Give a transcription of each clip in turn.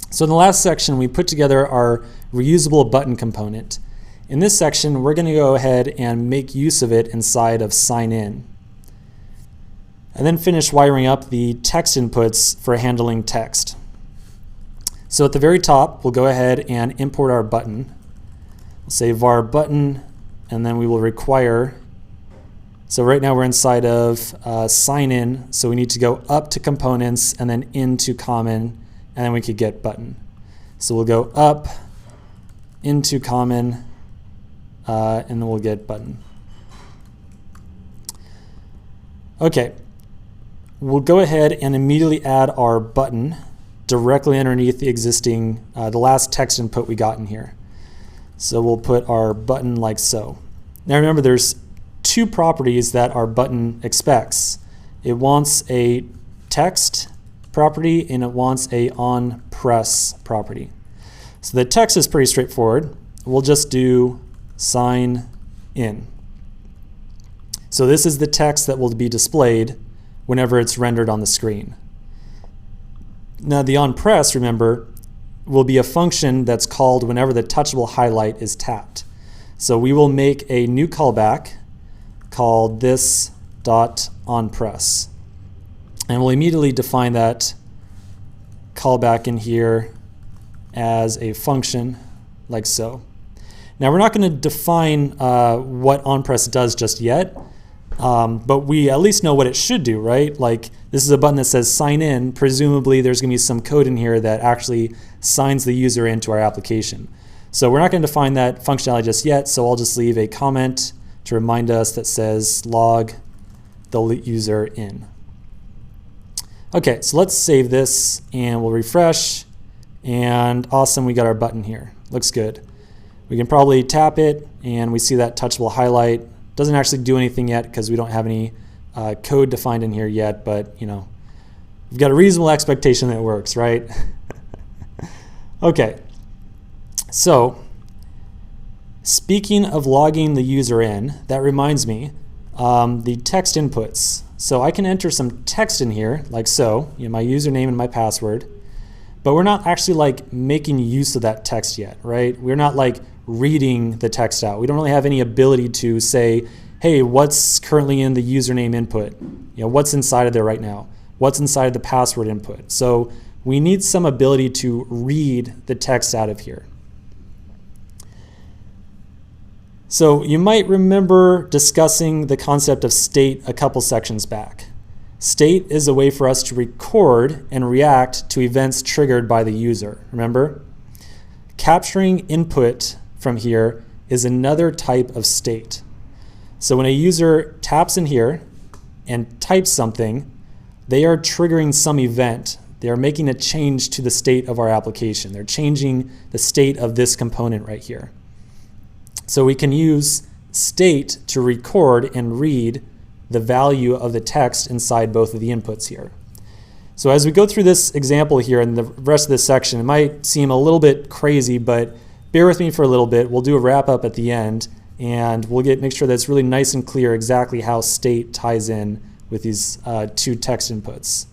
So in the last section, we put together our reusable button component. In this section, we're going to go ahead and make use of it inside of sign in. And then finish wiring up the text inputs for handling text. So at the very top, we'll go ahead and import our button. We'll say var button, and then we will require, so right now we're inside of sign in, so we need to go up to components and then into common, and then we could get button. So we'll go up into common, and then we'll get button. Okay, we'll go ahead and immediately add our button directly underneath the existing, the last text input we got in here. So we'll put our button like so. Now remember, there's two properties that our button expects. It wants a text property and it wants a on press property. So the text is pretty straightforward. We'll just do sign in. So this is the text that will be displayed whenever it's rendered on the screen. Now the on press, remember, will be a function that's called whenever the touchable highlight is tapped. So we will make a new callback called this.onPress. And we'll immediately define that callback in here as a function like so. Now we're not going to define what onPress does just yet, but we at least know what it should do, right? Like this is a button that says sign in. Presumably there's going to be some code in here that actually signs the user into our application. So we're not going to define that functionality just yet, so I'll just leave a comment to remind us that says log the user in. Okay, so let's save this and we'll refresh, and awesome, we got our button here. Looks good. We can probably tap it and we see that touchable highlight. Doesn't actually do anything yet because we don't have any code defined in here yet, but you know, we've got a reasonable expectation that it works, right? Okay, so speaking of logging the user in, that reminds me, the text inputs. So I can enter some text in here like so, you know, my username and my password, but we're not actually like making use of that text yet, right? We're not like reading the text out. We don't really have any ability to say, hey, what's currently in the username input? You know, what's inside of there right now? What's inside of the password input? So we need some ability to read the text out of here. So you might remember discussing the concept of state a couple sections back. State is a way for us to record and react to events triggered by the user. Remember? Capturing input from here is another type of state. So when a user taps in here and types something, they are triggering some event. They are making a change to the state of our application. They're changing the state of this component right here. So we can use state to record and read the value of the text inside both of the inputs here. So as we go through this example here and the rest of this section, it might seem a little bit crazy, but bear with me for a little bit. We'll do a wrap up at the end, and we'll make sure that it's really nice and clear exactly how state ties in with these two text inputs.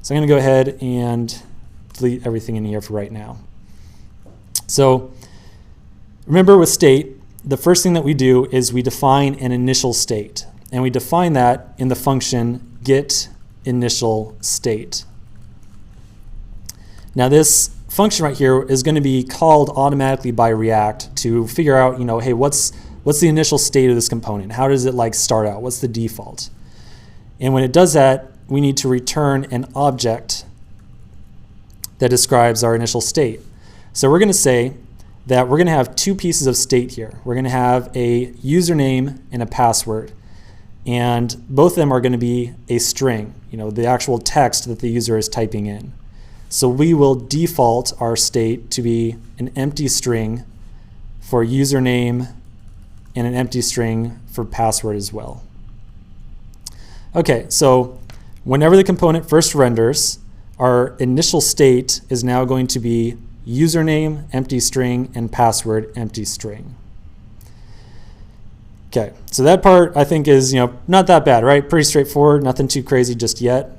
So I'm going to go ahead and delete everything in here for right now. So remember with state, the first thing that we do is we define an initial state, and we define that in the function getInitialState. Now this function right here is going to be called automatically by React to figure out, you know, hey, what's the initial state of this component? How does it like start out? What's the default? And when it does that, we need to return an object that describes our initial state. So we're going to say that we're going to have two pieces of state here. We're going to have a username and a password, and both of them are going to be a string, you know, the actual text that the user is typing in. So we will default our state to be an empty string for username and an empty string for password as well. Okay, so whenever the component first renders, our initial state is now going to be username, empty string, and password, empty string. Okay, so that part I think is, you know, not that bad, right? Pretty straightforward, nothing too crazy just yet.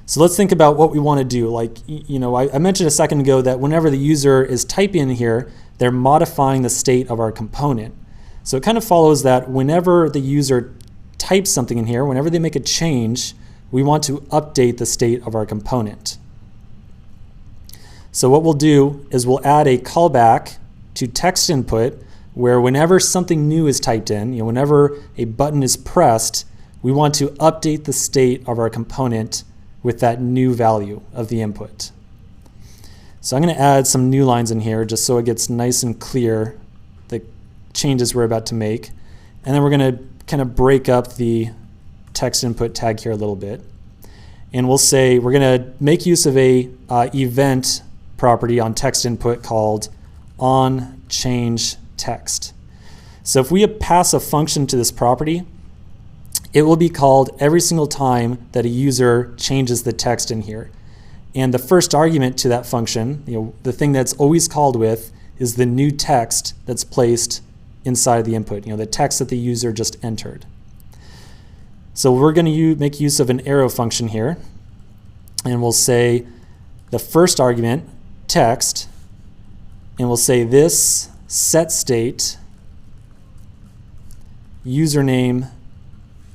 So let's think about what we want to do. Like, I mentioned a second ago that whenever the user is typing in here, they're modifying the state of our component. So it kind of follows that whenever the user types something in here, whenever they make a change, we want to update the state of our component. So what we'll do is we'll add a callback to text input where whenever something new is typed in, whenever a button is pressed, we want to update the state of our component with that new value of the input. So I'm going to add some new lines in here just so it gets nice and clear the changes we're about to make. And then we're going to kind of break up the text input tag here a little bit. And we'll say we're going to make use of a event property on text input called onChangeText. So if we pass a function to this property, it will be called every single time that a user changes the text in here. And the first argument to that function, the thing that's always called with, is the new text that's placed inside the input, the text that the user just entered. So we're going to make use of an arrow function here, and we'll say the first argument, text, and we'll say this set state username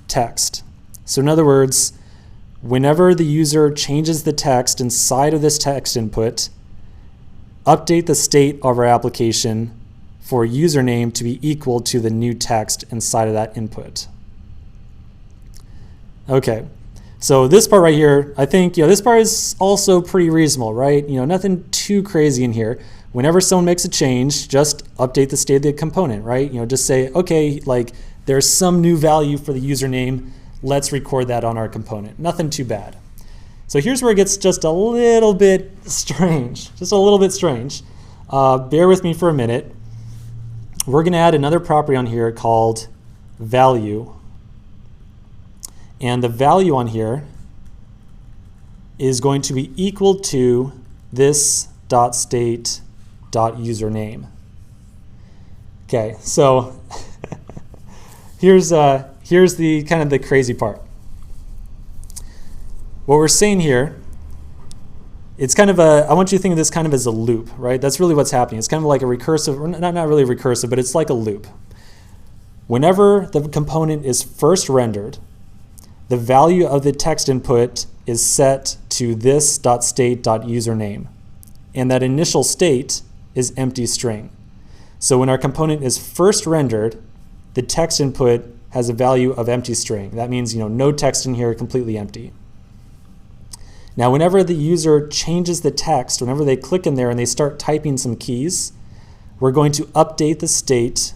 text. So in other words, whenever the user changes the text inside of this text input, update the state of our application for username to be equal to the new text inside of that input. Okay, so this part right here, I think this part is also pretty reasonable, right? Nothing too crazy in here. Whenever someone makes a change, just update the state of the component, right? Just say, okay, like there's some new value for the username. Let's record that on our component. Nothing too bad. So here's where it gets just a little bit strange, just a little bit strange. Bear with me for a minute. We're going to add another property on here called value. And the value on here is going to be equal to this .state.username. Okay, so here's the kind of the crazy part. What we're saying here, it's kind of I want you to think of this kind of as a loop, right? That's really what's happening. It's kind of like a recursive, or not really recursive, but it's like a loop. Whenever the component is first rendered, the value of the text input is set to this .state.username, and that initial state is empty string. So when our component is first rendered, the text input has a value of empty string. That means no text in here, completely empty. Now whenever the user changes the text, whenever they click in there and they start typing some keys, we're going to update the state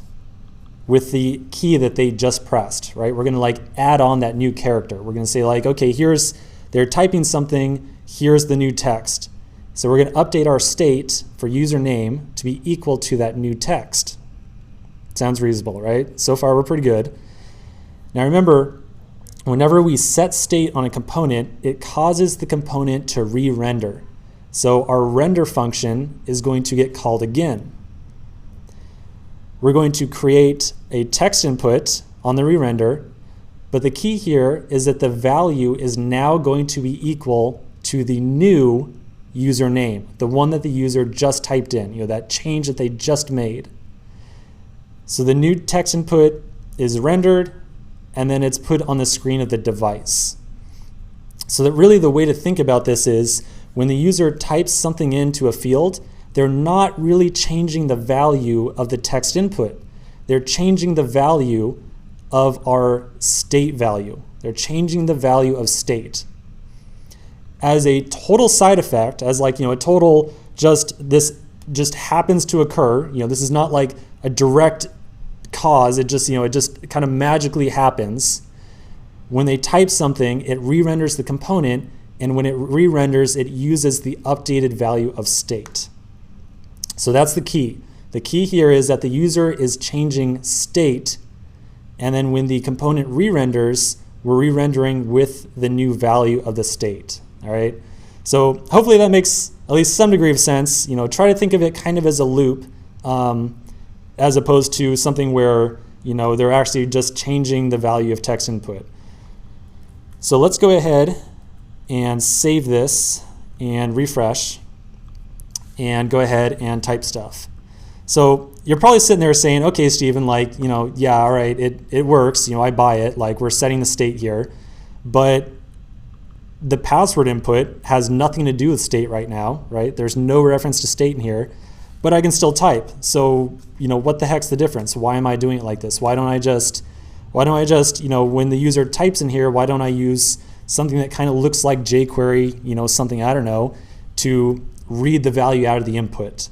with the key that they just pressed, right? We're going to add on that new character. We're going to say okay, they're typing something, here's the new text. So we're going to update our state for username to be equal to that new text. Sounds reasonable, right? So far we're pretty good. Now remember, whenever we set state on a component, it causes the component to re-render. So our render function is going to get called again. We're going to create a text input on the re-render, but the key here is that the value is now going to be equal to the new username, the one that the user just typed in, that change that they just made. So the new text input is rendered, and then it's put on the screen of the device. So that really the way to think about this is when the user types something into a field, they're not really changing the value of the text input. They're changing the value of our state value. They're changing the value of state. As a total side effect, as a total this just happens to occur, this is not like a direct cause, it just kind of magically happens. When they type something, it re-renders the component, and when it re-renders, it uses the updated value of state. So that's the key. The key here is that the user is changing state, and then when the component re-renders, we're re-rendering with the new value of the state. All right. So hopefully that makes at least some degree of sense. Try to think of it kind of as a loop, as opposed to something where they're actually just changing the value of text input. So let's go ahead and save this and refresh and go ahead and type stuff. So you're probably sitting there saying, okay, Stephen, like, yeah, all right, it works. I buy it. Like, we're setting the state here, but the password input has nothing to do with state right now, right? There's no reference to state in here, but I can still type. So, what the heck's the difference? Why am I doing it like this? Why don't I just, when the user types in here, why don't I use something that kind of looks like jQuery, something, I don't know, to read the value out of the input?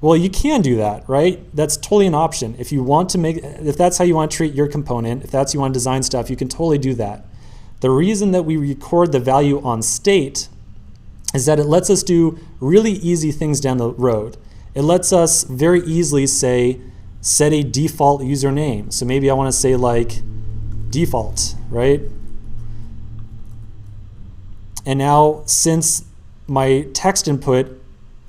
Well, you can do that, right? That's totally an option. If that's how you want to treat your component, if that's how you want to design stuff, you can totally do that. The reason that we record the value on state is that it lets us do really easy things down the road. It lets us very easily say, set a default username. So maybe I want to say like default, right? And now, since my text input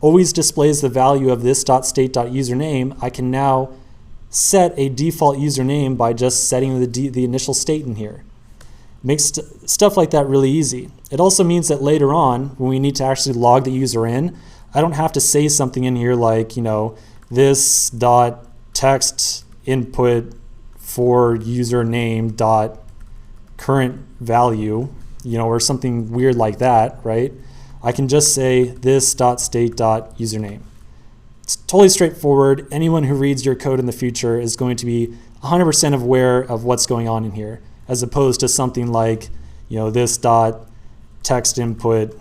always displays the value of this.state.username, I can now set a default username by just setting the initial state in here. Makes stuff like that really easy. It also means that later on, when we need to actually log the user in, I don't have to say something in here like, this dot text input for username dot current value, or something weird like that, right? I can just say this dot state dot username. It's totally straightforward. Anyone who reads your code in the future is going to be 100% aware of what's going on in here, as opposed to something like, this dot text input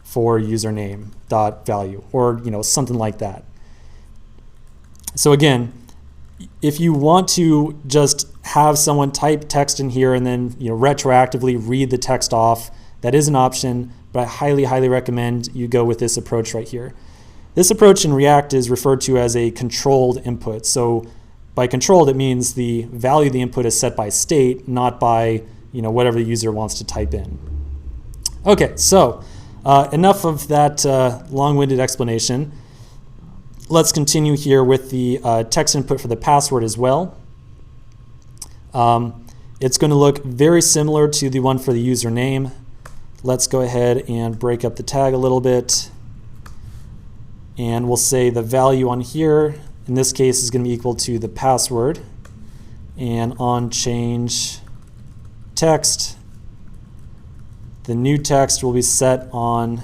for username dot value, or something like that. So again, if you want to just have someone type text in here and then retroactively read the text off, that is an option, but I highly, highly recommend you go with this approach right here. This approach in React is referred to as a controlled input. So by controlled, it means the value of the input is set by state, not by whatever the user wants to type in. Okay, so enough of that long-winded explanation. Let's continue here with the text input for the password as well. It's going to look very similar to the one for the username. Let's go ahead and break up the tag a little bit. And we'll say the value on here, in this case, is going to be equal to the password. And on change text, the new text will be set on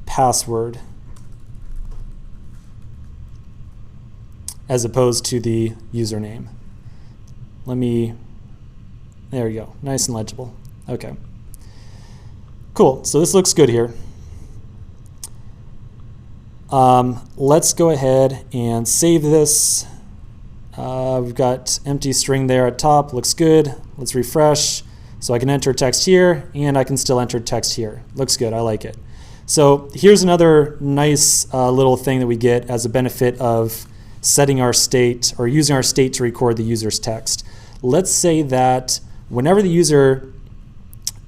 password as opposed to the username. There we go, nice and legible. Okay, cool, so this looks good here. Let's go ahead and save this. We've got empty string there at top, looks good. Let's refresh. So I can enter text here and I can still enter text here. Looks good, I like it. So here's another nice little thing that we get as a benefit of setting our state or using our state to record the user's text. Let's say that whenever the user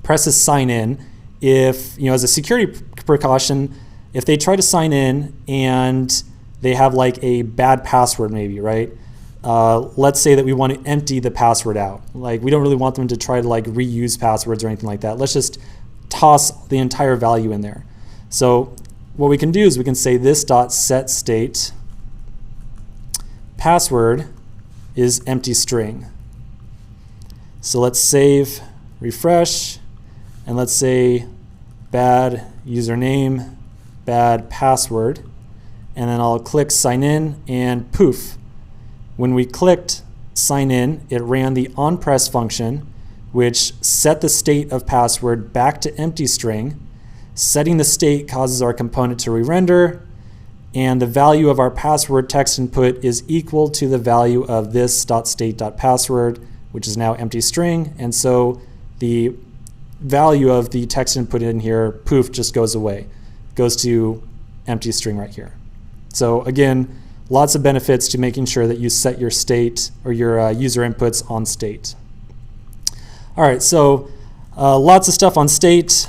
presses sign in, if, as a security precaution, if they try to sign in and they have like a bad password maybe, right? Let's say that we want to empty the password out. Like, we don't really want them to try to like reuse passwords or anything like that. Let's just toss the entire value in there. So what we can do is we can say this dot set state password is empty string. So let's save, refresh, and let's say bad username, bad password, and then I'll click sign in, and poof. When we clicked sign in, it ran the onPress function, which set the state of password back to empty string. Setting the state causes our component to re-render, and the value of our password text input is equal to the value of this.state.password, which is now empty string, and so the value of the text input in here, poof, just goes away. Goes to empty string right here. So again, lots of benefits to making sure that you set your state or your user inputs on state. All right, so lots of stuff on state.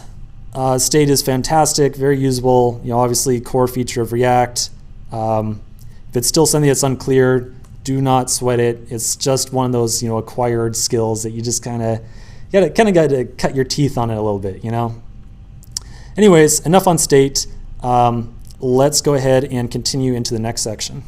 State is fantastic, very usable. Obviously, core feature of React. If it's still something that's unclear, do not sweat it. It's just one of those acquired skills that you just kind of kind of got to cut your teeth on it a little bit, you know. Anyways, enough on state. Let's go ahead and continue into the next section.